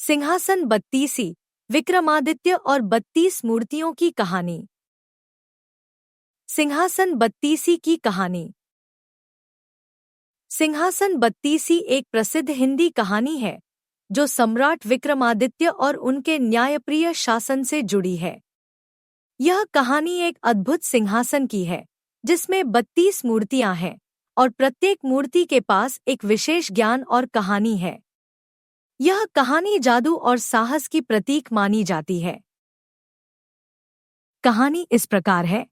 सिंहासन बत्तीसी, विक्रमादित्य और 32 मूर्तियों की कहानी। सिंहासन बत्तीसी की कहानी। सिंहासन बत्तीसी एक प्रसिद्ध हिंदी कहानी है जो सम्राट विक्रमादित्य और उनके न्यायप्रिय शासन से जुड़ी है। यह कहानी एक अद्भुत सिंहासन की है जिसमें 32 मूर्तियां हैं और प्रत्येक मूर्ति के पास एक विशेष ज्ञान और कहानी है। यह कहानी जादू और साहस की प्रतीक मानी जाती है। कहानी इस प्रकार है।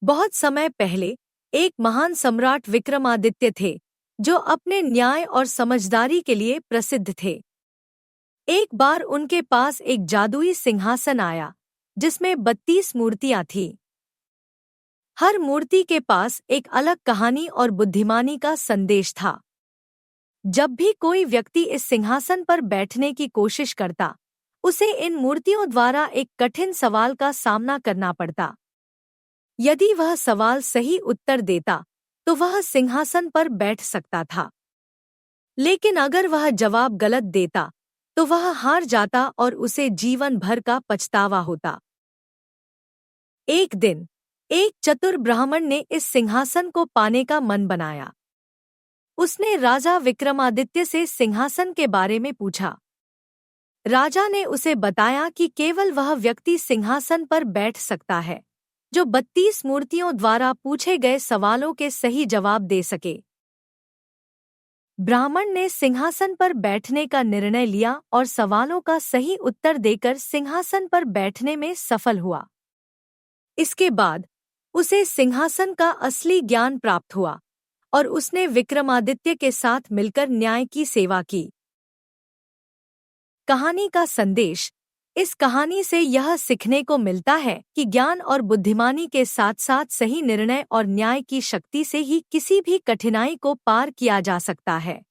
बहुत समय पहले एक महान सम्राट विक्रमादित्य थे जो अपने न्याय और समझदारी के लिए प्रसिद्ध थे। एक बार उनके पास एक जादुई सिंहासन आया जिसमें 32 मूर्तियां थीं। हर मूर्ति के पास एक अलग कहानी और बुद्धिमानी का संदेश था। जब भी कोई व्यक्ति इस सिंहासन पर बैठने की कोशिश करता, उसे इन मूर्तियों द्वारा एक कठिन सवाल का सामना करना पड़ता। यदि वह सवाल सही उत्तर देता, तो वह सिंहासन पर बैठ सकता था। लेकिन अगर वह जवाब गलत देता, तो वह हार जाता और उसे जीवन भर का पछतावा होता। एक दिन, एक चतुर ब्राह्मण ने इस सिंहासन को पाने का मन बनाया। उसने राजा विक्रमादित्य से सिंहासन के बारे में पूछा। राजा ने उसे बताया कि केवल वह व्यक्ति सिंहासन पर बैठ सकता है जो 32 मूर्तियों द्वारा पूछे गए सवालों के सही जवाब दे सके। ब्राह्मण ने सिंहासन पर बैठने का निर्णय लिया और सवालों का सही उत्तर देकर सिंहासन पर बैठने में सफल हुआ। इसके बाद उसे सिंहासन का असली ज्ञान प्राप्त हुआ और उसने विक्रमादित्य के साथ मिलकर न्याय की सेवा की। कहानी का संदेश। इस कहानी से यह सीखने को मिलता है कि ज्ञान और बुद्धिमानी के साथ साथ सही निर्णय और न्याय की शक्ति से ही किसी भी कठिनाई को पार किया जा सकता है।